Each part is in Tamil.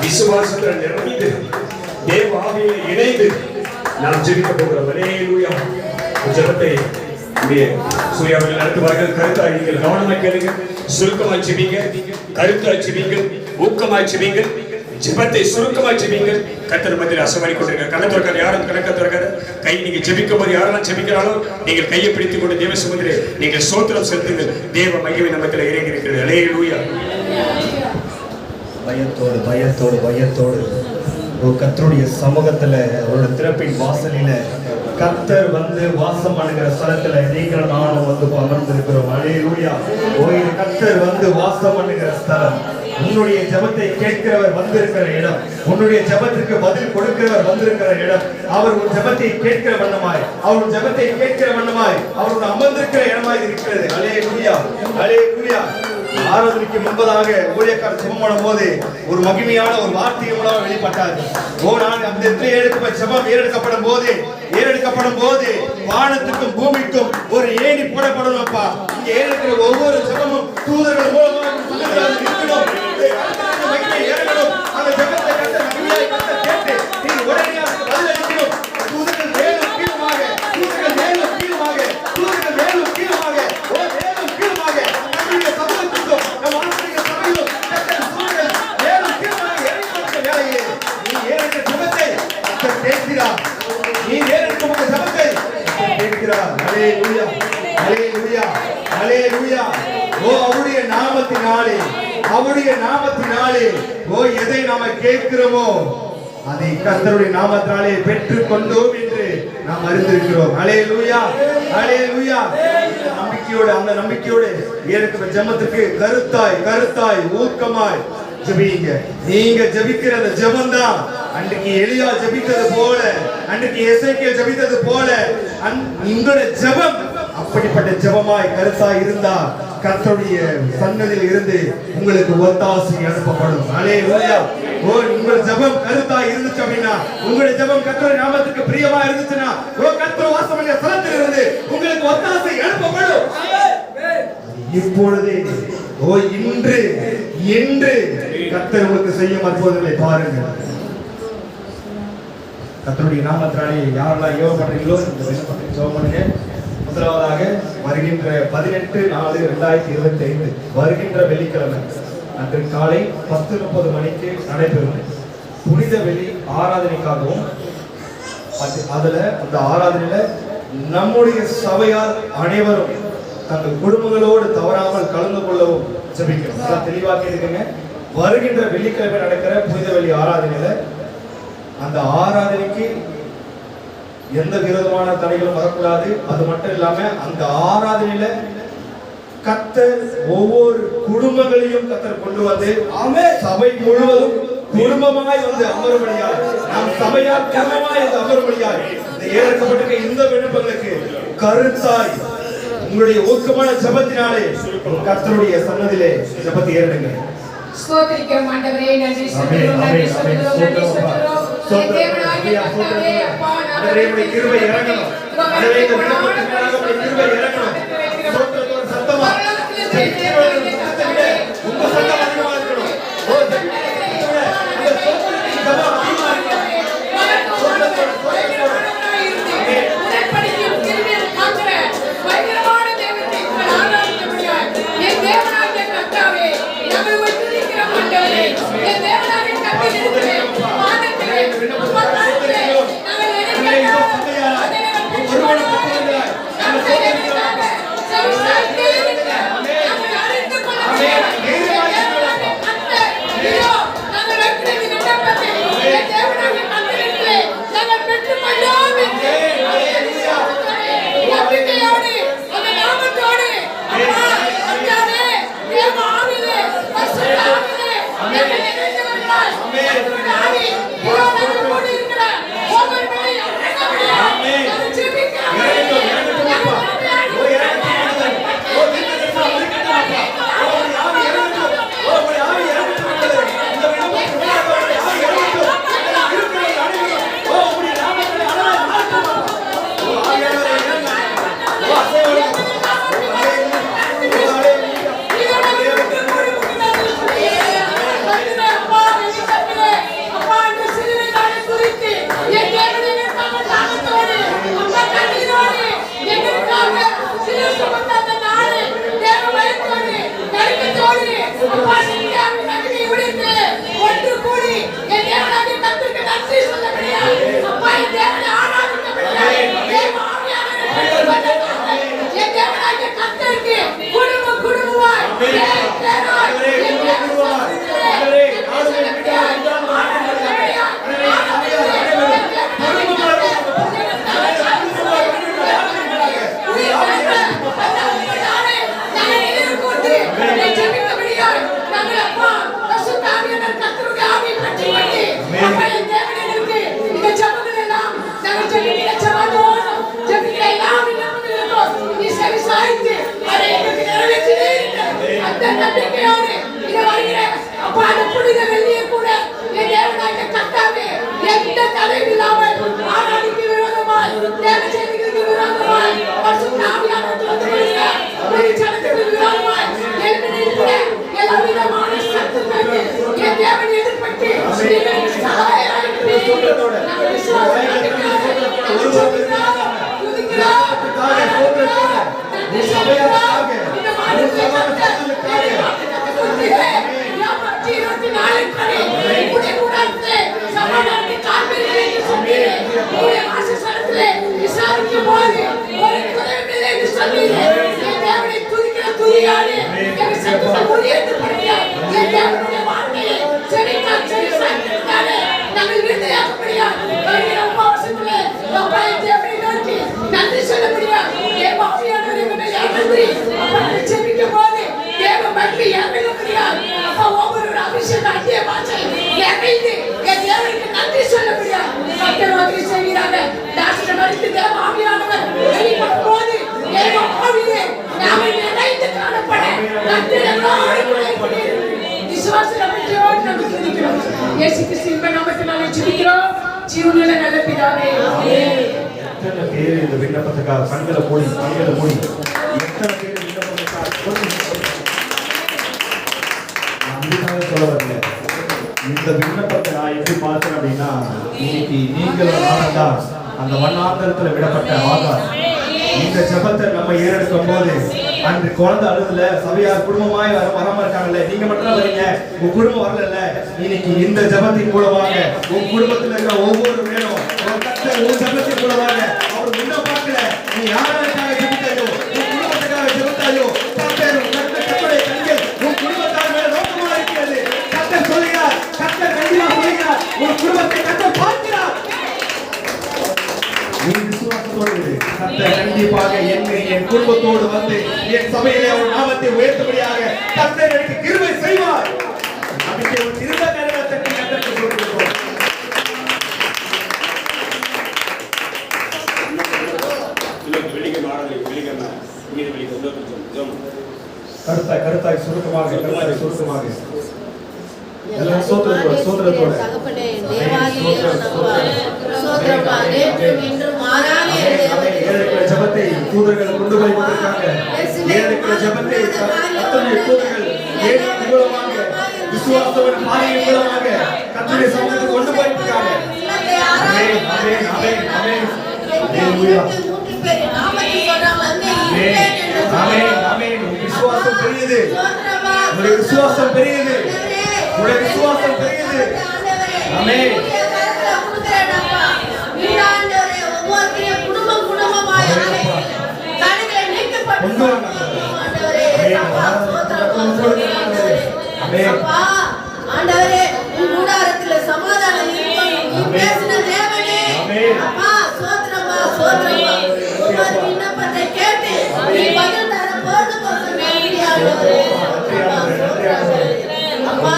விசுவாசத்தில் நிறைந்து தேவ ஆவியில் இணைந்து நாம் ஜெபிக்க போகிறோம். அல்லேலூயா. ஜெபத்தை சூர்யாவில் நடத்துவார்கள். கருத்தாய் நீங்கள் கவனமாய் கேளுங்க, சுருக்கமாய் ஜெபிங்க, கருத்தாய் ஜெபிங்க, ஊக்கமாய் ஜெபிங்க, ஜெபத்தை சுருக்கமாய் ஜெபிங்க. கர்த்தர் மத்தியில் அசைவாடி கொண்டிருக்க கண்ணை திறக்காத, யாரும் கணக்க திறக்காத. கை நீங்க ஜெபிக்கும் போது யாரெல்லாம் ஜெபிக்கிறாலும் நீங்கள் கையை பிடித்துக் கொண்டு தேவ சமூகத்திலே நீங்கள் ஸ்தோத்திரம் செலுத்துங்கள். தேவ மகிமை நமக்கு இறங்கி இருக்கிறது. அல்லேலூயா. பயத்தோடு பயத்தோடு பயத்தோடு கர்த்தருடைய சமூகத்துல அவரோட திறப்பின் வாசலில கர்த்தர் வந்து வாசம் பண்ணுகிற ஸ்தலத்துல நீங்கள் நானும் வந்து அமர்ந்திருக்கிறோம். அல்லேலூயா. இது கர்த்தர் வந்து வாசம் பண்ணுகிற ஸ்தலம். உன்னுடைய ஜெபத்தை கேட்கிறவர் வந்திருக்கிற இடம், உன்னுடைய ஜெபத்திற்கு பதில் கொடுக்கிறவர் வந்திருக்கிற இடம். அவர் உன் ஜெபத்தை கேட்கிற வண்ணமாய், அவர் ஜெபத்தை கேட்கிற வண்ணமாய் அவரோட அமர்ந்திருக்கிற இடமாய் இருக்கிறது. அல்லேலூயா. அல்லேலூயா. ஆராதனைக்கு முன்பதாக ஊழியக்காரர் ஜெபம் பண்ணும் போது ஒரு மகிமையான ஒரு வார்த்தை மூலமாக வெளிப்பட்டார்கள். நான் அந்த இடத்துல ஜெபம் ஏறெடுக்கப்படும் போது வானத்துக்கும் பூமிக்கும் ஒரு ஏணி போடப்படணும். அப்பா, இங்க ஏறெடுக்கிற ஒவ்வொரு ஜெபமும் தூதர்கள் மூலமாக இருக்கணும். மகிமை ஏறணும். அந்த ஜெபத்தை கட்ட மகிமையாய் கட்ட கேட்டு நீ உடனடியாக பதிலளிக்கணும். தூதர்கள் மேலும் கீழுமாக, தூதர்கள் மேலும் கீழுமாக, தூதர்கள் மேலும் கீழுமாக, மேலும் கீழுமாக நம்முடைய சமூகத்துக்கும் நம் ஆசிரியர் சபையிலும் தூதர்கள் மேலும் கீழுமாக இறங்கி வேலையே நீ ஏறெடுத்த ஜெபத்தை கேட்கிறார். நீ ஏறெடுக்கும் அந்த ஜெபத்தை கேட்கிறார். அல்லேலூயா. அல்லேலூயா. அல்லேலூயா. அவருடைய நாமத்தினாலே, அவருடைய நாமத்தினாலே எதை நாம கேட்கிறோமோ அதை கர்த்தருடைய நாமத்தினாலே பெற்றுக் கொண்டோம் என்று நாம் அறிந்திருக்கிறோம். அல்லேலூயா. அல்லேலூயா. நம்பிக்கையோடு, அந்த நம்பிக்கையோடு ஏற்கிற ஜெபத்துக்கு கருத்தாய் ஊக்கமாய் ஜெபிங்க. நீங்க ஜெபிக்கிற அந்த ஜெபம் தான் அன்றைக்கு எலியா ஜெபித்தது போல, அன்றைக்கு எசேக்கியேல் ஜெபித்தது போல உங்களுடைய ஜெபம் அப்படிப்பட்ட ஜெபமாய் கருத்தாய் இருந்தா கர்த்தருடைய சன்னதியில் இருந்து உங்களுக்கு ஒத்தாசை அனுப்பப்படும். அல்லேலூயா. ஓ, உங்கள் ஜெபம் கருத்தா இருந்துச்சு அப்படின்னா, உங்களுடைய ஜெபம் கர்த்தருடைய நாமத்துக்கு பிரியமா இருந்துச்சுன்னா, ஓ, கர்த்தர் வாசம் பண்ணுகிற ஸ்தலத்தில் இருந்து உங்களுக்கு ஒத்தாசை அனுப்பப்படும். இப்பொழுதே, ஓ, இன்று கர்த்தர் உங்களுக்கு செய்யும் அற்புதங்களை பாருங்கள். கர்த்தருடைய நாமத்தினாலே யாரெல்லாம் யோகம் பண்றீங்களோ இந்த விண்ணப்பத்தை ஜெபம் பண்ணுங்க. முதலாவதாக வருகின்ற 18/4/2025 வருகின்ற வெள்ளிக்கிழமை அன்று காலை 10:30 மணிக்கு நடைபெறும் புனித வெள்ளி ஆராதனைக்காகவும் அந்த ஆராதனையில நம்முடைய சபையார் அனைவரும் தங்கள் குடும்பங்களோடு தவறாமல் கலந்து கொள்ளவும் ஜெபிக்கிறோம். தெளிவா கேளுங்க. வருகின்ற வெள்ளிக்கிழமை நடக்கிற புனித வெள்ளி ஆராதனையில அந்த ஆராதனைக்கு எந்த விரோதமான தடைகளும் வரக்கூடாது. அது மட்டும் இல்லாம அந்த ஆராதனையில கர்த்தர் ஒவ்வொரு குடும்பங்களையும் கர்த்தர் கொண்டு வந்து சபை முழுவதும் குடும்பமாய் வந்து அமரும்படியாய், நாம் சபையார் குடும்பமாய் வந்து அமரும்படியாய் இந்த ஏற்கப்பட்ட இந்த விண்ணப்பங்களுக்கு கருத்தாய் உங்களுடைய ஊக்கமான ஜெபத்தினாலே கர்த்தருடைய சன்னதியிலே ஜெபத்தை ஏறெடுங்க. ஸ்தோத்திரிக்கிறோம் ஆண்டவரே. நன்றி சொல்கிறோம், நன்றி சொல்கிறோம், நன்றி சொல்கிறோம். தேவனாகிய கர்த்தாவே, அப்பா, ஆண்டவரே, உம்முடைய கிருபை இறங்கணும். ஆண்டவரே, இந்த விண்ணப்பத்தின் மேலாக உம்முடைய கிருபை இறங்கணும். ஸ்தோத்திரத்தோட சத்தமா உங்க சத்தம் அதிகமா இருக்கணும். ஓ, அந்த ஸ்தோத்திரத்தின் சத்தம் அதிகமா இருக்கணும். விசாரிக்கும் போது ஒரு குறைவில்லை இயேசு கிறிஸ்துவின் நாமத்தினாலே ஜெபிக்கிறோம் ஜீவனுள்ள நல்ல பிதாவே ஆமென். எத்தனை பேர் இந்த விண்ணப்பத்துக்காக கண்களை மூடி எத்தனை பேர் விண்ணப்பத்துக்காக நான் சொல்ல வரல. இந்த விண்ணப்பத்தை நான் எப்படி பார்த்தேன் அப்படின்னா, இன்னைக்கு நீங்கள் தான் அந்த வண்ணாந்தரத்துல விடப்பட்ட ஆதார். இந்த ஜெபத்தை நம்ம ஏறெடுக்கும் போது அன்று குழந்தை அழுதுல சபையார் குடும்பமாய் வராம இருக்காங்கல்ல, நீங்க மட்டும் வரீங்க, உங்க குடும்பம் வரல. இன்னைக்கு இந்த ஜெபத்தின் மூலமாக உங்க குடும்பத்துல இருக்கிற ஒவ்வொரு பேரும் உன் ஜெபத்தின் மூலமாக அவர் முன்ன பார்க்கல. நீ யாருக்காக ஜெபித்தாயோ, உன் குடும்பத்துக்காக ஜெபித்தாயோ, கர்த்தர் கர்த்தருடைய கண்கள் உன் குடும்பத்தார் மேல நோக்கமா இருக்கிறது. கர்த்தர் சொல்கிறார், கர்த்தர் கண்டிப்பா சொல்கிறார், உன் குடும்பத்தை கர்த்தர் பார்க்கிறார். நீ விசுவாசத்தோடு இரு. கர்த்தர் கண்டிப்பாக என் குடும்பத்தோடு வந்து என் சபையிலே அவர் நாமத்தை உயர்த்தபடியாக கர்த்தர் எனக்கு கிருபை செய்வார். அதுக்கு ஒரு திருந்த நேரத்தை கர்த்தருக்கு சொல்கிறோம். கருத்தாய் சுருக்கமாக எல்லாம் சோத்திரத்தோட தகப்பனே தேவாதி சோத்திரப்பா நேற்றும் இன்றும் மாறாத ஏழைக்கிற ஜெபத்தை தூதர்கள் கொண்டு போய் கொண்டிருக்காங்க. ஏழைக்கிற ஜெபத்தை அத்தனை தூதர்கள் ஏழைக்கு மூலமாக விசுவாசத்தின் பாதையின் மூலமாக கர்த்தருடைய சமூகத்துக்கு கொண்டு போயிருக்காங்க. ஆமென் ஆமென் ஆமென் ஆமென் ஹalleluya ஆமென் ஆமென். விசுவாசம் பெரியது, உங்களுடைய விசுவாசம் பெரியது, உங்களுடைய விசுவாசம் பெரியது. ஆமென். ஆண்டவரே உன் கூடாரத்தில் சமாதானம் இருக்கும். நீ பேசின தேவனே அப்பா ஸ்தோத்திரப்பா ஸ்தோத்திரப்பா. உமது விண்ணப்பத்தை கேட்டு நீ பதில் தர போதும் நன்றி ஆண்டவரே. அப்பா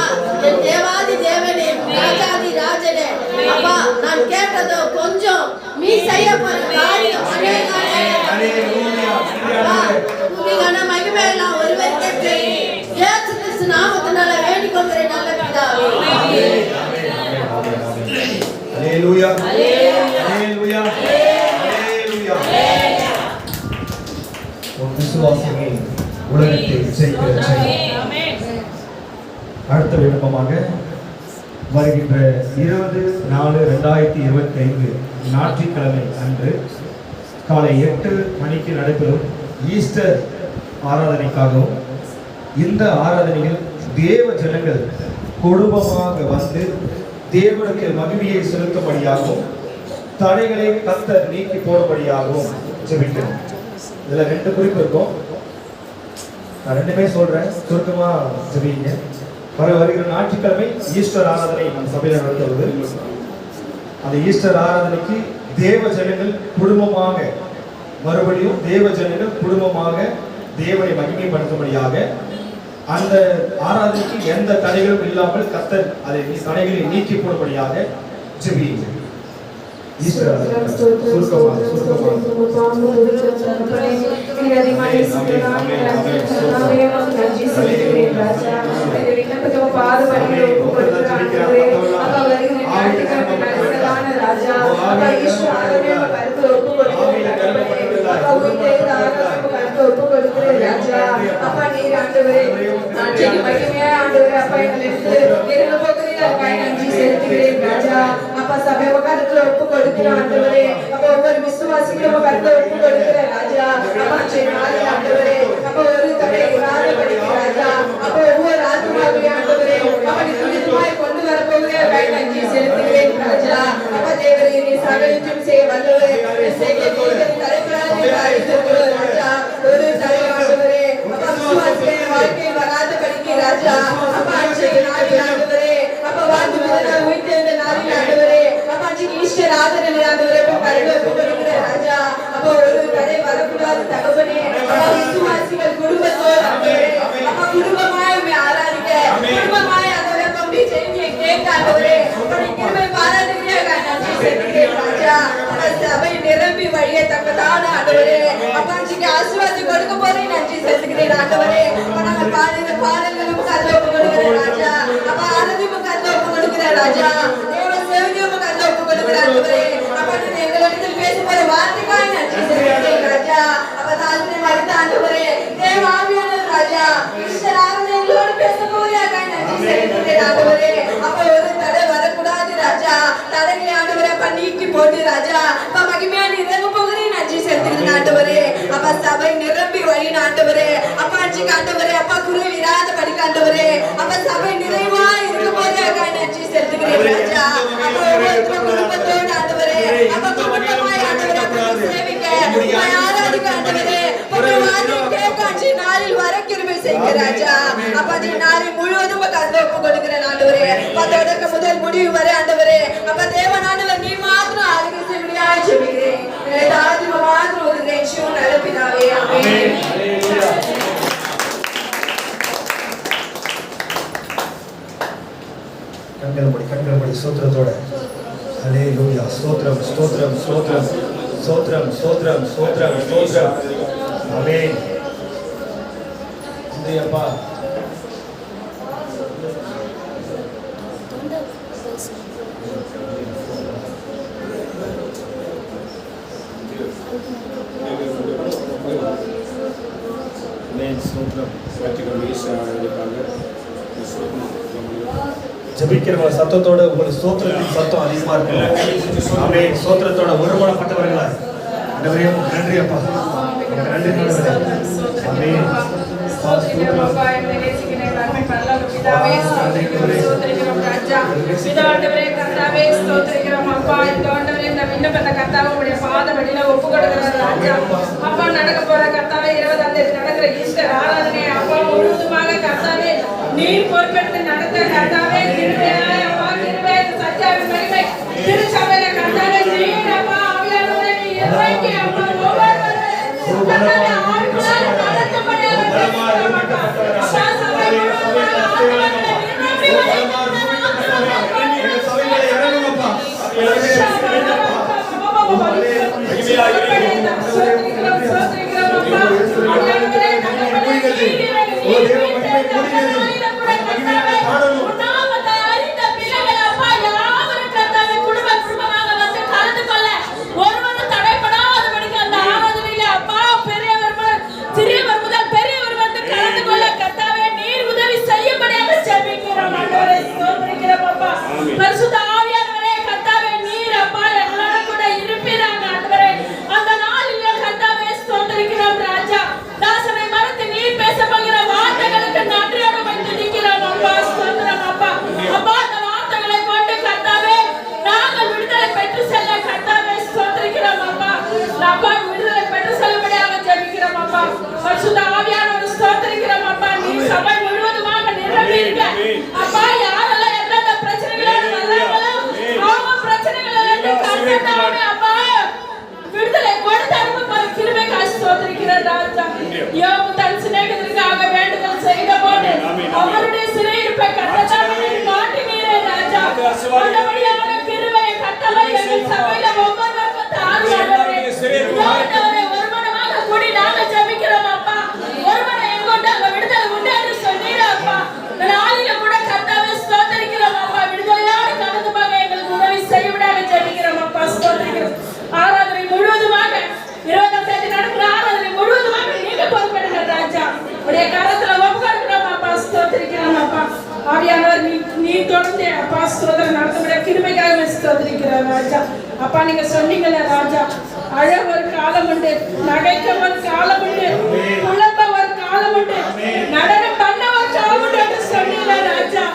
என் தேவாதி தேவனே ராஜாதி ராஜனே அப்பா நான் கேட்டதோ கொஞ்சம், நீ செய்ய போற காரியம் அநேக மகிமை எல்லாம் ஒருவருக்கே தெரியும். இயேசு கிறிஸ்து நாமத்தினால வேண்டிக் கொள்கிறேன் நல்ல பிதாவே. ஹalleluya ஹalleluya ஹalleluya. உன் விசுவாசமே உலகத்தை ஜெயிக்கிற ஜெயம். அடுத்த விண்ணப்பமாக வருகின்ற 20/4/2025 ஞாயிற்றுக்கிழமை அன்று காலை 8 மணிக்கு நடைபெறும் ஈஸ்டர் ஆராதனைக்காகவும், இந்த ஆராதனையில் தேவ ஜனங்கள் குடும்பமாக வந்து தேவனுக்கு மகிமையை செலுத்தும்படியாகவும் தடைகளை கர்த்தர் நீக்கி போடும்படியாகவும் ஜெபிக்கிறோம். இதுல 2 குறிப்பு இருக்கும், நான் 2மே சொல்றேன், சுருக்கமா ஜெபிங்க. வருகிற ஞாயிற்றுக்கிழமை ஈஸ்டர் ஆராதனை நம் சபையில் நடத்துவது. அந்த ஈஸ்டர் ஆராதனைக்கு தேவ ஜனங்கள் குடும்பமாக மறுபடியும் தேவ ஜனங்கள் குடும்பமாக தேவனை மகிமைப்படுத்தும்படியாக அந்த ஆராதனைக்கு எந்த தடைகளும் இல்லாமல் கர்த்தர் அதை தடைகளை நீக்கி போடும்படியாக ஜெபிங்க. ஈஸ்டர் ஒவ்வொரு விசுவாசிகளும் ஒப்பு கொடுக்கிற ராஜா அப்பா ஆண்டவரே அப்ப ஒரு தடை ராஜபடி ராஜா அப்ப ஒவ்வொரு ஆத்மாவை ஆண்டவரே அப்படி துரிதமாய் கொண்டு வரப்போகிற நன்றி செலுத்துகிறேன் ராஜா. அப்ப தேவரே நீ சகலத்தையும் செய்ய வல்லவரே, செய்ய தலைப்படாதே ராஜா. ஒரு தடை ஆண்டவரே அப்ப விசுவாசிகளின் வாழ்க்கையில் வராதபடிக்கு ராஜா அப்ப ஆண்டவரே அப்ப வாழ்ந்து முதல் உயிர்த்தெழுந்த நாளில் ஆண்டவரே அப்ப ஈஸ்டர் ஆதரவு ஆண்டவரே கொடுக்கிற ராஜா. அப்ப ஒரு தடை வரக்கூடாது தகவனே. விசுவாசிகள் குடும்பத்தோடு அப்ப குடும்பமாய் ஆராதிக்க குடும்பமாய் ஆண்டவரே பம்பி செய்தியை கேட்க ஆண்டவரே கிருபை பாராட்டுகிறேன் நன்றி செலுத்துகிறேன் ராஜா. சபை நிரம்பி வழியத்தக்கதான ஆண்டவரே அப்பாச்சிக்கு ஆசீர்வாதம் கொடுக்க போறேன் நன்றி செலுத்துகிறேன் ஆண்டவரே. அப்பா நாங்கள் பாடுகிற பாடல்களும் கருத்து ஒப்பு கொடுக்கிறேன் ராஜா. அப்பா ஆராதிப்பும் கருத்து ஒப்பு கொடுக்கிறேன் ராஜா. தேவ சேவையும் கருத்து ஒப்பு கொடுக்கிறேன் ஆண்டவரே. அப்பா நீங்க எங்களிடத்தில் பேசுகிற வார்த்தைக்காக நன்றி செலுத்துகிறேன் ராஜா. அப்பா தாழ்மை மறுத்த ஆண்டவரே தேவ ஆவியானவர் ராஜா ஈஸ்வராக எங்களோடு பேச போறியாக்காக நன்றி செலுத்துகிறேன் ஆண்டவரே. அப்ப ஒரு தடை வரக்கூடாது ராஜா. தடைகளை ஆண்டவரே அப்பா நீக்கி போட்டு ராஜா அப்பா மகிமையா நிறைவு போகிறேன் நன்றி செலுத்துகிறேன் ஆண்டவரே. அப்பா சபை நிரம்பி வழியின் ஆண்டவரே. அப்பா அஞ்சுக்கு ஆண்டவரே அப்பா குறை விராத படிக்க ஆண்டவரே. அப்பா சபை நிறைவா இருக்கும் போது நன்றி செலுத்துகிறேன் ராஜா. அப்பா ஒவ்வொருத்தரும் குடும்பத்தோடு ஆண்டவரே அப்பா குடும்பமாய் ஆண்டவரே அப்பா சேவிக்க ஆராதிக்க ஆண்டவரே கேட்காட்சி நாளில் வர கிருபை செய்க ராஜா. அப்பா நீ நாளில் முழுவதும் கருத்து ஒப்பு கொடுக்கிறேன் ஆண்டவரே. தொடக்க முதல் முடிவு வரை ஆண்டவரே அப்பா தேவன் ஆண்டவர் நீ மாத்திரம் ஆளுகை செய்வடியாய் ஜெபிக்கிறேன். ஏதாவது மாத்திரம் ஒரு தேசியம் நல்ல பிதாவே ஆமென். கண்கள் மூடி ஸ்தோத்திரத்தோட ஹல்லேலூயா ஸ்தோத்திரம் ஸ்தோத்திரம் ஸ்தோத்திரம் ஸ்தோத்திரம் ஸ்தோத்திரம் ஸ்தோத்திரம் ஸ்தோத்திரம் ஆமென். அப்பா ஜபிக்கிற சத்தத்தோட உங்களுக்கு ஸ்தோத்திரத்தின் சத்தம் அதிகமா இருக்கு. ஆமென். ஸ்தோத்திரத்தோட ஒருமனப்பட்டவர்களா ஆண்டவரே நன்றி அப்பா. நன்றி ஆமென். அப்பா நடக்க போற கர்த்தாவே 20ஆம் தேதி நடக்கிற ஈஸ்டர் ஆராதனை அப்பா முழுவதுமாக கர்த்தாவே நீர் பொறுப்பெடுத்து நடத்த கர்த்தாவே கிருபையாய் அப்பா கிருபை சத்தியாவின் மகிமை திருச்சபையில கர்த்தாவே நீர் அப்பா ஆவியானவரே நீ இறங்கி அப்பா ஒவ்வொருவரும் கர்த்தாவே ஆவியானவரே நடத்தப்படியாக அவருடைய சிறையிருப்பை கர்த்தாவே மாற்றினீரே ராஜா. ஆண்டவரே கிருபையை கர்த்தாவே எங்கள் சபையில ஒவ்வொருவருக்கும் தாரும் ஆண்டவரே. ஒருமனமாக கூடி நாங்கள் ஜெபிக்கிறோம் அப்பா. ஒருமனை எங்கொண்டு அங்க விடுதலை உண்டு என்று சொன்னீரே அப்பா. நாளில கூட கர்த்தாவே ஸ்தோத்திரிக்கிறோம் அப்பா. விடுதலையோடு கடந்து போக எங்களுக்கு உதவி செய்யவிடாக ஜெபிக்கிறோம் அப்பா. ஸ்தோத்திரிக்கிறோம். ஆராதனை முழுவதுமாக 20ஆம் தேதி நடக்கிற ஆராதனை முழுவதுமாக நீங்க பொறுப்பெடுங்க ராஜா. உடைய கரத்துல ஒப்புக்கொடுக்கிறோம் அப்பா. ஸ்தோத்திரிக்கிறோம் அப்பா. ஆவியானவர் நீ தொடர்ந்து அப்பா ஸ்தோத்திரம் நடத்தக்கூடிய கிருபைக்காக ஸ்தோத்திரிக்கிறோம் ராஜா. அப்பா நீங்க சொன்னீங்கல்ல ராஜா, அழ ஒரு காலம் உண்டு, நகைக்க ஒரு காலம் உண்டு, புலம்ப ஒரு காலம் உண்டு, நடனம் பண்ண ஒரு காலம் உண்டு என்று சொன்னீங்க ராஜா.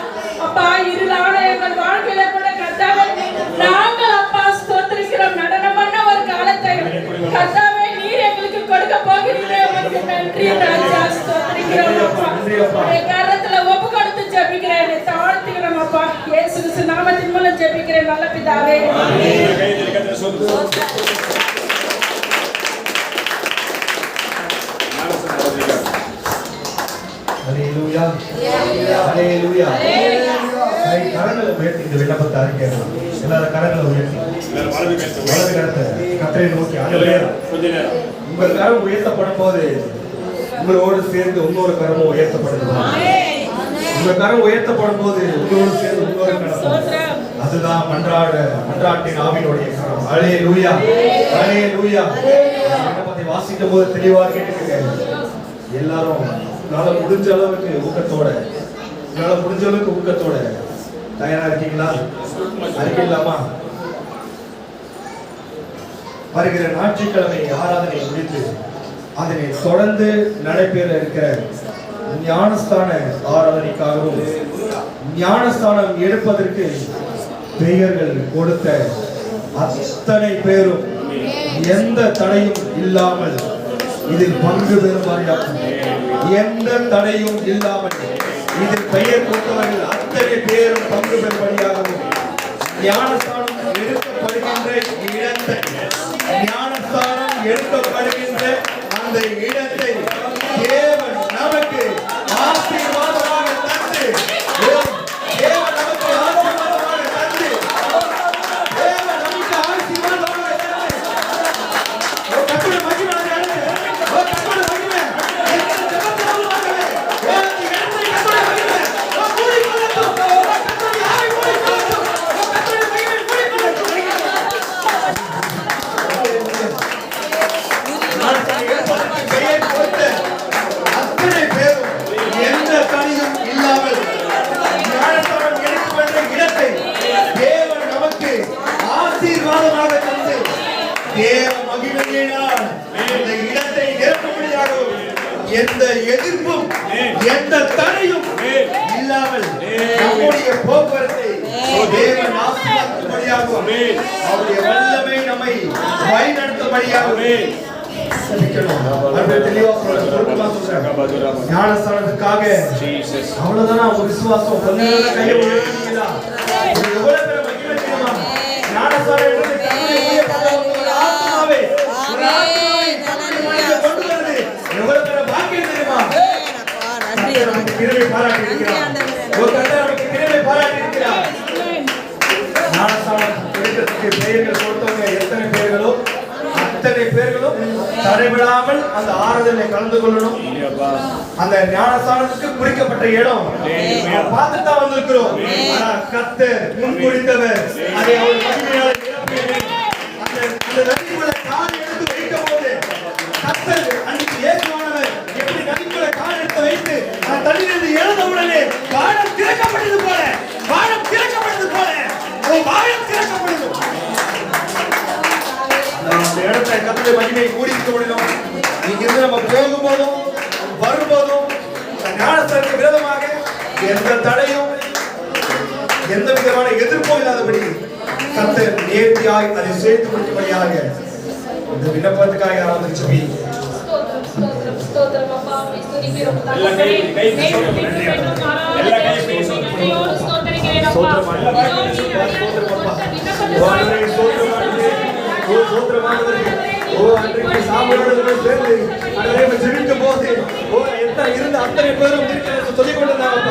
அப்பா இருளான எங்கள் வாழ்க்கையில கூட கர்த்தாவே நாங்கள் அப்பா ஸ்தோத்திரிக்கிறோம். நடனம் பண்ண ஒரு காலத்தை கர்த்தாவே நீர் எங்களுக்கு கொடுக்க போகிறீரே. உமக்கு நன்றி ராஜா. ஸ்தோத்திரிக்கிறோம் அப்பா. உடைய கரத்துல ஒப்பு கொடுத்து ஜெபிக்கிறேன், தாழ்த்துகிறோம் அப்பா. இயேசு கிறிஸ்து நாமத்தின் மூலம் ஜெபிக்கிறேன் நல்ல பிதாவே. ஹல்லேலூயா ஹல்லேலூயா. கரங்களை உயர்த்தி இந்த விண்ணப்பத்தை அறிக்கையிடலாம். எல்லாரும் கரங்களை உயர்த்தி வலது கரத்தை கர்த்தரை நோக்கி ஆண்டவரே, உங்கள் கரம் உயர்த்தப்படும் போது உங்களோடு சேர்ந்து இன்னொரு கரமும் உயர்த்தப்படுது. உங்க கரம் உயர்த்தப்படும் போது உங்களோடு சேர்ந்து இன்னொரு கரம், அதுதான் மன்றாட்டின் ஆவியினுடைய கரம். அல்லேலூயா, அல்லேலூயா. விண்ணப்பத்தை வாசிக்கும் போது தெளிவாக கேட்டுக்கங்க. எல்லாரும் உங்களால முடிஞ்ச அளவுக்கு ஊக்கத்தோட தயாரா இருக்கீங்களா? அறிக்கலாமா? வருகிற ஞாயிற்றுக்கிழமை ஆராதனை முடித்து அதனை தொடர்ந்து நடைபெற இருக்கிற ஞானஸ்தான ஆராதனைக்காகவும் ஞானஸ்தானம் எடுப்பதற்கு பெயர்கள் கொடுத்த அத்தனை பேரும் எந்த தடையும் இல்லாமல் இதில் பங்கு பெறுவார்கள். எந்த தடையும் இல்லாமல் இதில் பெயர் கொடுத்தவர்கள் அத்தனை பேரும் பங்கு பெறும்படியாகவும் ஞானஸ்தானம் எடுக்கப்படுகின்ற இடத்தை அந்த இடத்தை தேவன் நமக்கு ஆசீர்வாதமாக தந்து, தேவன் நமக்கு ஆசீர்வாதமாக தந்து, தேவன் நமக்கு ஆசீர்வாதமாக தந்து, ஓ கர்த்தருடைய மகிமை நடந்து, ஓ கர்த்தருடைய மகிமை இந்த ஜெபத்தில் உள்ளவர்களே, ஓ இந்த இடத்தை கர்த்தருடைய மகிமை ஓ கூடி கொள்ளட்டும், ஓ கர்த்தருடைய ஆவி கூடி கொள்ளட்டும், ஓ கர்த்தருடைய மகிமை கூடி கொள்ளட்டும். பெயர் கொடுத்த அத்தனை பேரும் எந்த தடையும் இல்லாமல் ஞானஸ்தானம் எடுக்கின்ற இடத்தை தேவன் நமக்கு ஆசீர்வாதமாக தந்து, தேவ மகிமையினால் இந்த இடத்தை நிரப்பும்படியாகவும் எந்த எதிர்ப்பும் எந்த தடையும் இல்லாமல் நம்முடைய போக்குவரத்தை தேவன் ஆசீர்வதிக்கும்படியாகவும் அவருடைய வல்லமை நம்மை வழிநடத்தும்படியாகவும் ஞானஸ்தானத்துக்காக அவ்வளவுதான் அவங்க விசுவாசம். கையை உயர்த்தீங்களா? எவ்வளவு பேர் மகிமை தெரியுமா? ஞானஸ்தானம் ஆத்மாவே கொண்டு வருது. எவ்வளவு பேர் பாக்கியம் தெரியுமா? கிருபை பாராட்டி இருக்கிறார். ஒரு கர்த்தர் நமக்கு கிருபை பாராட்டி இருக்கிறார். ஞானஸ்தானம் எடுக்கிறதுக்கு பெயர்கள் கொடுத்தவங்க எத்தனை பேர்களோ அத்தனை பேர்களும் தடைபடாமல் அந்த ஆராதனை கலந்து கொள்ளணும். அந்த ஞானஸ்தானத்துக்கு குறிக்கப்பட்ட இடம் பார்த்துட்டு தான் வந்திருக்கிறோம். ஆனா கர்த்தர் முன்குறித்தவர் அதை அவர் மகிமையால் நிரப்பியவர். அந்த நதிக்குள்ள கால் எடுத்து வைக்கும் போது கர்த்தர் அன்னைக்கு ஏகமானவர் எப்படி நதிக்குள்ள கால் எடுத்து வைத்து அந்த தண்ணீரிலிருந்து எழுந்தவுடனே வானம் திறக்கப்பட்டது போல வானம் திறக்கப்படுது. அந்த இடத்தை கர்த்தருடைய மகிமையை கூடியிருக்க முடியும். இங்கிருந்து நம்ம போகும்போதும் வரும்போதும் ஞானஸ்தானத்துக்கு விரோதமாக எந்த தடையும் எந்த விதமான எதிர்ப்பும் இல்லாதபடி கர்த்தர் நேர்த்தியாய் அதை சேர்த்து முடிக்கும்படியாக இந்த விண்ணப்பத்துக்காக யாராவது சொல்லி ஜெபிக்கும் போது இருந்த அத்தனை பேரும் சொல்லிக் கொண்டிருந்தாங்க.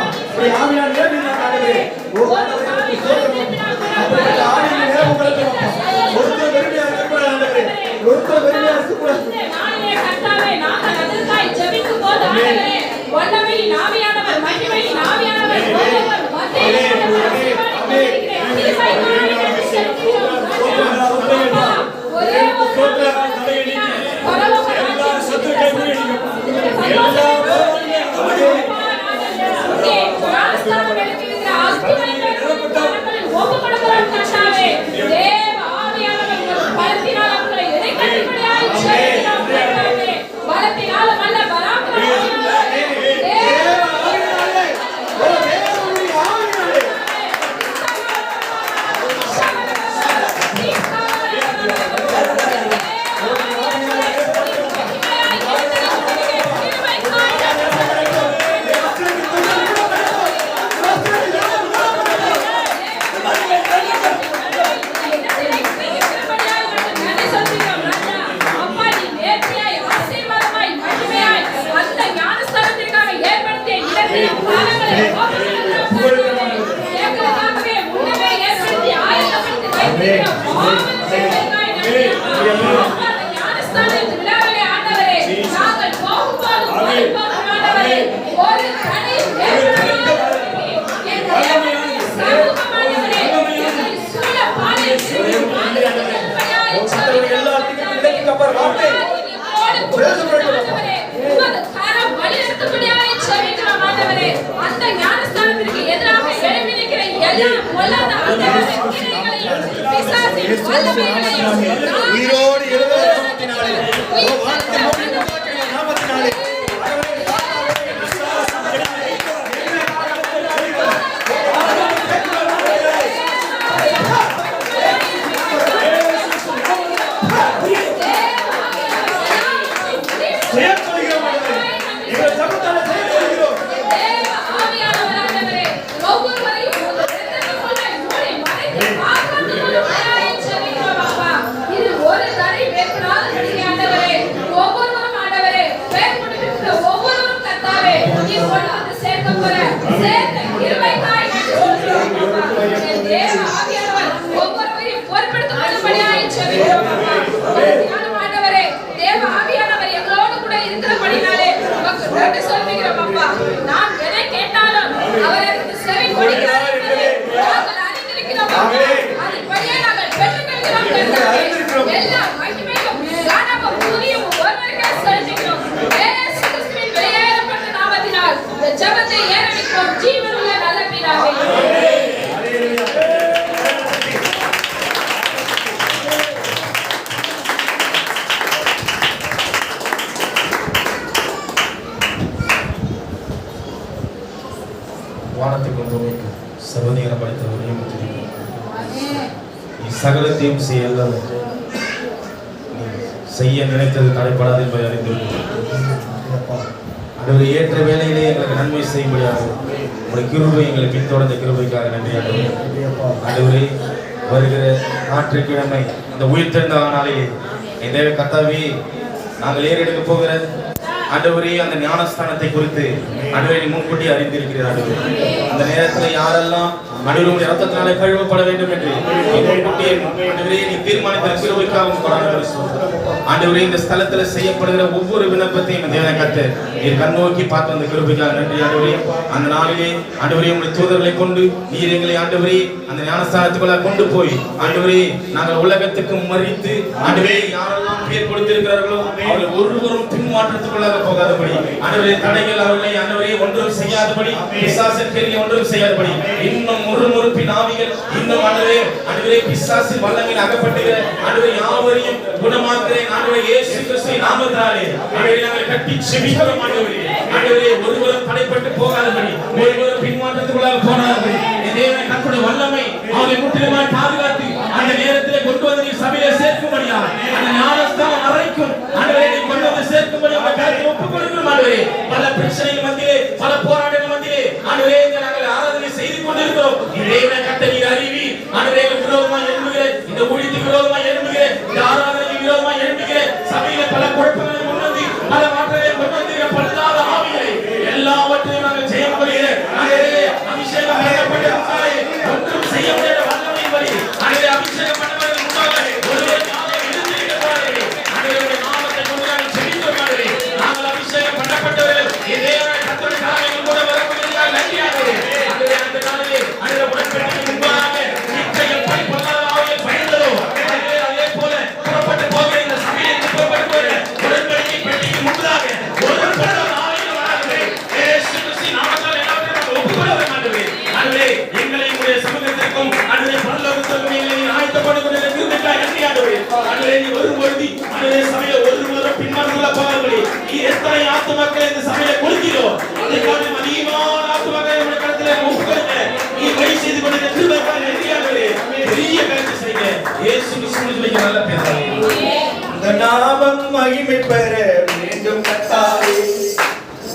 அந்த ஞானஸ்தானத்திற்கு எதிராக எழும்பி நிற்கிற எல்லா பொல்லாத ஆண்டவரின் கிரியைகளையும், பிசாசின் வல்லமைகளையும் உயிரோடு எழுதப்பட்ட நாமத்தினாலே, வானத்தை மூடி உண்டாக்கின நாமத்தினாலே, நாம் எதை கேட்டாலும் அவர் அதற்கு செவி கொடுக்கிறார் என்பதை நாங்கள் அறிந்திருக்கிறோம். அதன்படியே நாங்கள் பெற்றுக்கொள்கிறோம் கர்த்தாவே. எல்லா மகிமையும் கனமும் துதியும் ஒருவருக்கே செலுத்துகிறோம். இயேசு கிறிஸ்துவின் வெளியேறப்பட்ட நாமத்தினால் இந்த ஜெபத்தை ஏறெடுக்கிறோம். ஜீவனுள்ள நல்ல பிதாவே. வானத்துக்கு பூமிக்கு சர்வநேரம் படைத்த ஒரே முத்திரிக்கும் நீ சகலத்தையும் செய்யல நீ செய்ய நினைத்தது தடைப்படாது என்பதை அறிந்திருக்கிறோம். ஆண்டவரே, ஏற்ற வேளையிலே எங்களுக்கு நன்மை செய்யும்படியாக உங்களுடைய கிருபை எங்களை பின்தொடர்ந்த கிருபைக்காக நன்றி ஆண்டவரே. ஆண்டவரே, வருகிற ஞாயிற்றுக்கிழமை இந்த உயிர்த்தெழுந்த நாளிலே இந்த கர்த்தாவே நாங்கள் ஏறெடுக்க போகிற ஆண்டவரே அந்த ஞானஸ்தானத்தை குறித்து ஆண்டவரே நீ முன்கூட்டி அறிந்திருக்கிறார். ஆண்டவரே, அந்த நேரத்தில் யாரெல்லாம் ஆண்டவருடைய ரத்தத்தினாலே கழுவப்பட வேண்டும் என்று ஆண்டவரே நீ தீர்மானித்த கிருபைக்காக ஆண்டவரே இந்த ஸ்தலத்தில் செய்யப்படுகிற ஒவ்வொரு விண்ணப்பத்தையும் தேவனை கர்த்தர் நீர் கண்ணோக்கி பார்த்து அந்த கிருபைக்காக நன்றி. ஆண்டவரே, அந்த நாளிலே ஆண்டவரே உங்களுடைய தூதர்களை கொண்டு நீர் எங்களை ஆண்டவரே அந்த ஞானஸ்தானத்துக்குள்ள கொண்டு போய் ஆண்டவரே நாங்கள் உலகத்துக்கு மறித்து ஆண்டவரே யாரெல்லாம் பேர் கொடுத்திருக்கிறார்களோ அவர்கள் ஒருவரும் பின்மாற்றத்துக்குள்ளாக போகாதபடி ஆண்டவரே தடைகள் அவர்களை ஆண்டவரே ஒன்றும் செய்யாதபடி பிசாசின் கிரியை ஒன்றும் செய்யாதபடி இன்னும் முறுமுறுப்பின் ஆவிகள் இன்னும் ஆண்டவரே பிசாசின் வல்லமையில் அகப்பட்டுகிற ஆண்டவரே யாவரையும் குணமாக்குகிறேன் ஆண்டவரே இயேசு கிறிஸ்துவின் நாமத்தினாலே ஆண்டவரே நாங்கள் கட்டி செபிக்கிறோம். ஆண்டவரே ஒருவரும் தடைப்பட்டு போகாதபடி ஒருவரும் பின்மாற்றத்துக்குள்ளாக போகாதபடி தேவனை கர்த்தருடைய வல்லமை அவரை முற்றிலுமாய் பாதுகாத்து அந்த நேரத்திலே கொண்டு வந்து நீ சபையிலே சேர்க்கும்படியா அந்த ஞானஸ்தானம் அறைக்கும் ஆண்டவரே நீ கொண்டு வந்து சேர்க்கும்படி உங்கள் கரத்தில் ஒப்புக் கொடுக்கிறோம். ஆண்டவரே பல பிரச்சனைகள் மத்தியிலே பல போராட்டங்கள் மத்தியிலே ஆண்டவரே நாங்கள் ஆராதனை செய்து கொண்டிருக்கிறோம். தேவனை கர்த்தர் நீர் அறிவி ஆண்டவரே விரோதமாய் எழும்புகிற இந்த ஊழியத்துக்கு விரோதமாய் எழும்புகிற இந்த ஆராதனைக்கு விரோதமாய் எழும்புகிற சபையிலே பல குழப்பங்களை முன்வந்து பல மாற்றங்களை முன்வந்துகிற பலதாத ஆவிகளை எல்லாவற்றையும் நாங்கள் ஜெயம் கொள்கிற அபிஷேகம் பண்ணப்பட்ட ஒன்றும் செய்ய முடியாத வல்லமை வழி ஆண்டவரே அபிஷேகம் பண்ணவர்கள் முன்பாக ஒருவர் நாமம் எழுந்திருக்கிறாரே ஆண்டவருடைய நாமத்தை கொண்டு நாங்கள் ஜெபிக்கிறோம். ஆண்டவரே நாங்கள் அபிஷேகம் பண்ணப்பட்டவர்கள் தேவனுடைய கர்த்தருடைய காரியங்கள் கூட வரக்கூடியதாக நன்றி. ஆண்டவரே அந்த நாளிலே ஆண்டவரே உடன்படிக்கைக்கு முன்பாக நிச்சயம் பரிபூரண ஆவியை பயந்ததோ அதே போல புறப்பட்டு போகிற இந்த சபையிலிருந்து புறப்பட்டு போகிற உடன்படிக்கை பெட்டிக்கு முன்பதாக ஒரு பரிபூரண ஆவியை வராது இயேசு கிறிஸ்துவின் நாமத்தால் எல்லாவற்றையும் ஒப்புக்கொள்கிறோம். ஆண்டவரே எங்களை உங்களுடைய சமூகத்திற்கும் ஆண்டவரே பரலோகத்திற்கும் எங்களை ஆயத்தப்படுகிற கிருபைக்காக நன்றி. ஆண்டவரே நீ வரும்பொழுது ஆண்டவரே சபையில ஒருவரும் பின்மாற்றத்துக்குள்ள போகாதபடி நீ எத்தனை ஆத்துமாக்களை இந்த சபையில கொடுத்தீரோ அதை காட்டிலும் அதிகமான ஆத்துமாக்களை உங்களுடைய கருத்திலே ஒப்புக்கொடுங்க. நீ வழி செய்து கொண்டிருக்கிற கிருபைக்காக நன்றி. ஆண்டவரே பெரிய காரியத்தை செய்யுங்க. இயேசு கிறிஸ்துவின் நல்ல பேராலே இந்த நாமம் மகிமை பெற வேண்டும் கர்த்தாவே,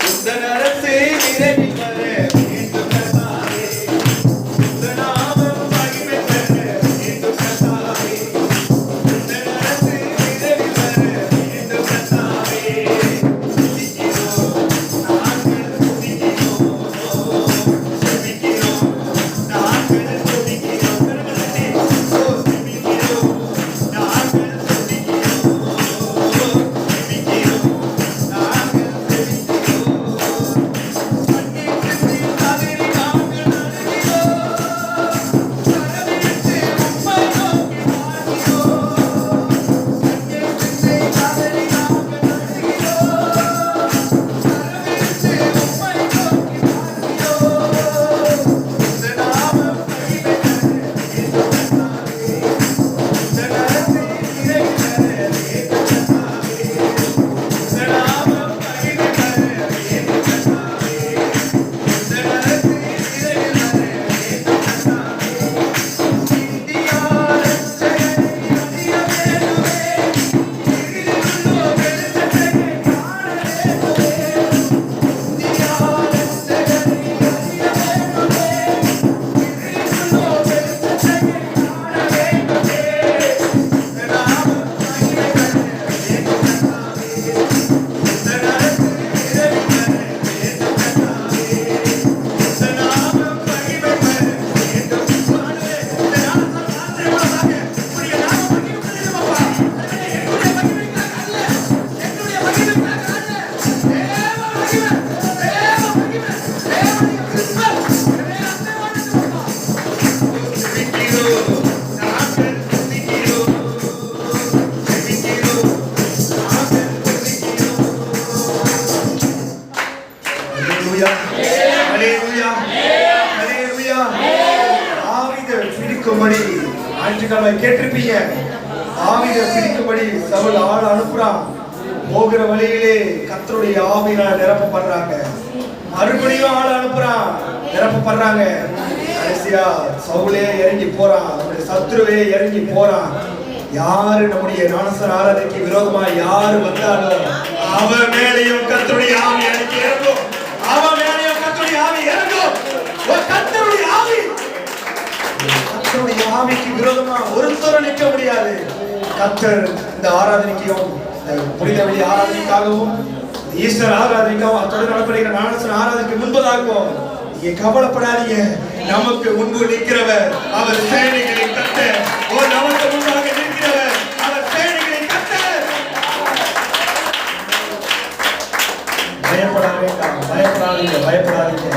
உந்தன் அரசே நிறைவு பெற வேண்டும் கர்த்தாவே, இந்த நாமம் மகிமை பெற வேண்டும் கர்த்தாவே, உந்தன் அரசே நிறைவு பெற வேண்டும் கர்த்தாவே. கேட்டிருப்பீங்க. ஆவியை பிடிக்கும்படி சவுல் ஆள் அனுப்புறான். போகிற வழியிலே கர்த்தருடைய ஆவியினால் நிரப்பப்படுறாங்க. மறுபடியும் ஆள் அனுப்புறான், நிரப்பப்படுறாங்க. கடைசியா சவுலே இறங்கி போறான், நம்முடைய சத்துருவே இறங்கி போறான். யாரு நம்முடைய ஞானஸ்நான ஆராதனைக்கு விரோதமா யாரு வந்தாலும் அவன் மேலேயும் கர்த்தருடைய ஆவி அன்னைக்கு இறங்கும். அவன் மேலேயும் கர்த்தருடைய ஆவி இறங்கும். கர்த்தருடைய ஆவி, கர்த்தருடைய ஆவிக்கு விரோதமா ஒருத்தரும் நிற்க முடியாது. கர்த்தர் இந்த ஆராதனைக்கும் புனித வெளி ஆராதனைக்காகவும் ஈஸ்வர ஆராதனைக்காகவும் தொடர்ந்து நடப்படுகிற ஞானஸ்நான ஆராதனைக்கு முன்பதாகவும் நீங்க கவலைப்படாதீங்க. நமக்கு முன்பு நிற்கிறவர் அவர் சேனைகளின் கர்த்தர். நமக்கு முன்பாக நிற்கிறவர் அவர் சேனைகளின் கர்த்தர். பயப்பட வேண்டாம், பயப்படாதீங்க, பயப்படாதீங்க.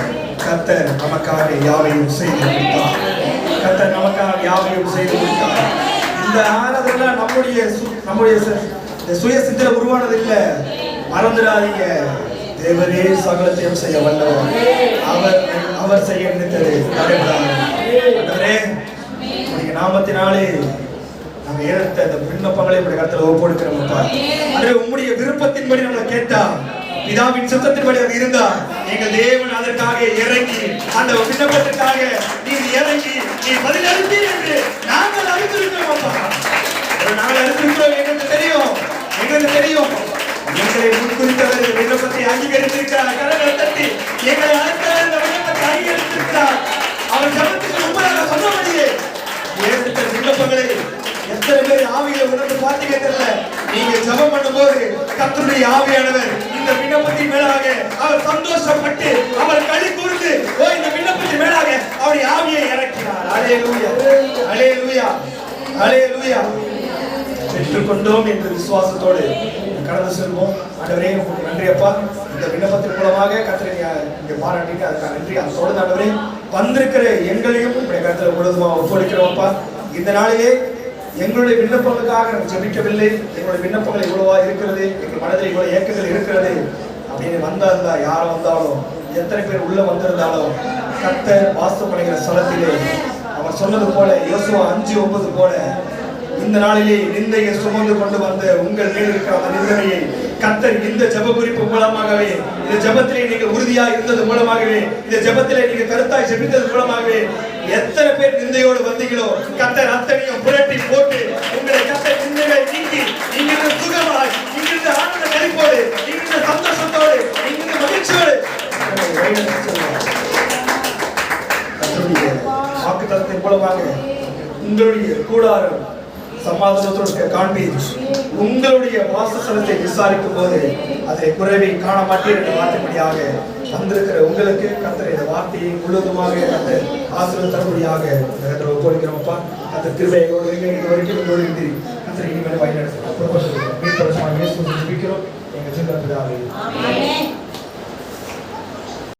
கர்த்தர் நமக்காக யாவையும் செய்து கொடுத்தார். கர்த்தர் நமக்காக யாவையும் செய்து கொடுத்தார். இந்த ஆராதனை நம்முடைய சுய சிந்தனை உருவானது இல்ல, மறந்துடாதீங்க. தேவரே சகலத்தையும் செய்ய வல்லவர். அவர் செய்ய நினைத்தது தடைபடாது. உடைய நாமத்தினாலே நாங்க ஏற்ற இந்த விண்ணப்பங்களை உடைய கருத்துல ஒப்புக்கொடுக்கிறோம்ப்பா. அதே உம்முடைய விருப்பத்தின்படி நம்ம கேட்டா, பிதாவின் சித்தத்தின்படி அது இருந்தா, எங்க தேவன் அதற்காக இறங்கி அந்த விண்ணப்பத்திற்காக நீர் இறங்கி நீ பதில் அளித்தீர் என்று நாங்கள் அறிந்திருக்கிறோம்ப்பா. நாங்கள் அறிந்திருக்கிறோம். எங்களுக்கு தெரியும், எங்களுக்கு தெரியும். எங்களை முன்குறித்தவர் விண்ணப்பத்தை அங்கீகரித்திருக்கிறார். கரங்களை தட்டி எங்களை அழைத்தவர் இந்த விண்ணப்பத்தை அங்கீகரித்திருக்கிறார். அவர் ஜபத்துக்கு முன்பதாக சொன்னபடியே ஏற்ற விண்ணப்பங்களை எத்தனை பேர் ஆவியில உணர்ந்து பார்த்தீங்க தெரியல. நீங்க ஜபம் பண்ணும்போது கர்த்தருடைய ஆவியானவர் இந்த விண்ணப்பத்தின் மேலாக அவர் சந்தோஷப்பட்டு அவர் களி கூர்ந்து இந்த விண்ணப்பத்தின் மேலாக அவருடைய ஆவியை இறக்கினார். அல்லேலூயா, அல்லேலூயா, அல்லேலூயா. பெற்றுக்கொண்டோம் என்ற விசுவாசத்தோடு கடந்து செல்வோம். ஆண்டவரே உங்களுக்கு நன்றி அப்பா. இந்த விண்ணப்பத்தின் மூலமாக கர்த்தரை இங்கே பாராட்டிட்டு அதுக்காக நன்றி. அதோடு ஆண்டவரே வந்திருக்கிற எங்களையும் உங்களுடைய கருத்துல முழுவதுமாக ஒப்படைக்கிறோம் அப்பா. இந்த நாளிலே எங்களுடைய விண்ணப்பங்களுக்காக நாங்கள் ஜெபிக்கவில்லை. எங்களுடைய விண்ணப்பங்கள் இவ்வளவா இருக்கிறது, எங்கள் மனதில் இவ்வளவு ஏக்கங்கள் இருக்கிறது அப்படின்னு வந்தாருந்தா, யார் வந்தாலும் எத்தனை பேர் உள்ள வந்திருந்தாலும் கர்த்தர் வாசம் பண்ணுகிற ஸ்தலத்திலே அவர் சொன்னது போல யோசுவா 5:9 போல இந்த நாளிலே நிந்தையை சுமந்து கொண்டு வந்த உங்கள் மேல் இருக்கிற அந்த நிந்தனையை கர்த்தர் இந்த ஜெப குறிப்பு மூலமாகவே, இந்த ஜெபத்திலே நீங்கள் உறுதியாக இருந்தது மூலமாகவே, இந்த ஜெபத்திலே நீங்கள் கருத்தாய் ஜெபித்தது மூலமாகவே எத்தனை பேர் நிந்தையோடு வந்தீங்களோ கர்த்தர் அத்தனையும் புரட்டி போட்டு உங்களை கர்த்தர் நிந்தையை நீக்கி இங்கிருந்து சுகமாய், இங்கிருந்து ஆனந்த கழிப்போடு, இங்கிருந்து சந்தோஷத்தோடு, இங்கிருந்து மகிழ்ச்சியோடு கர்த்தருடைய வாக்குத்தத்தத்தின் மூலமாக உங்களுடைய கூடாரம் சமாதானத்தோடு காண்பீர். உங்களுடைய வாசஸ்தலத்தை விசாரிக்கும் போது அதை குறைவை காண மாட்டீர் என்ற வார்த்தைப்படியாக வந்திருக்கிற உங்களுக்கு கர்த்தர் இந்த வார்த்தையை முழுவதுமாக கர்த்தர் ஆசீர்வாதம் தரும்படியாக கர்த்தர் ஒப்புக்கொடுக்கிறோம்ப்பா. கர்த்தர் கிருபையோடு இது வரைக்கும் உங்களோடு இருந்து கர்த்தர் இனிமேல் வழிநடத்தும். மீட்பரசமாக இயேசுவை ஜெபிக்கிறோம் எங்கள் ஜீவன பிதாவே. ஆமென்.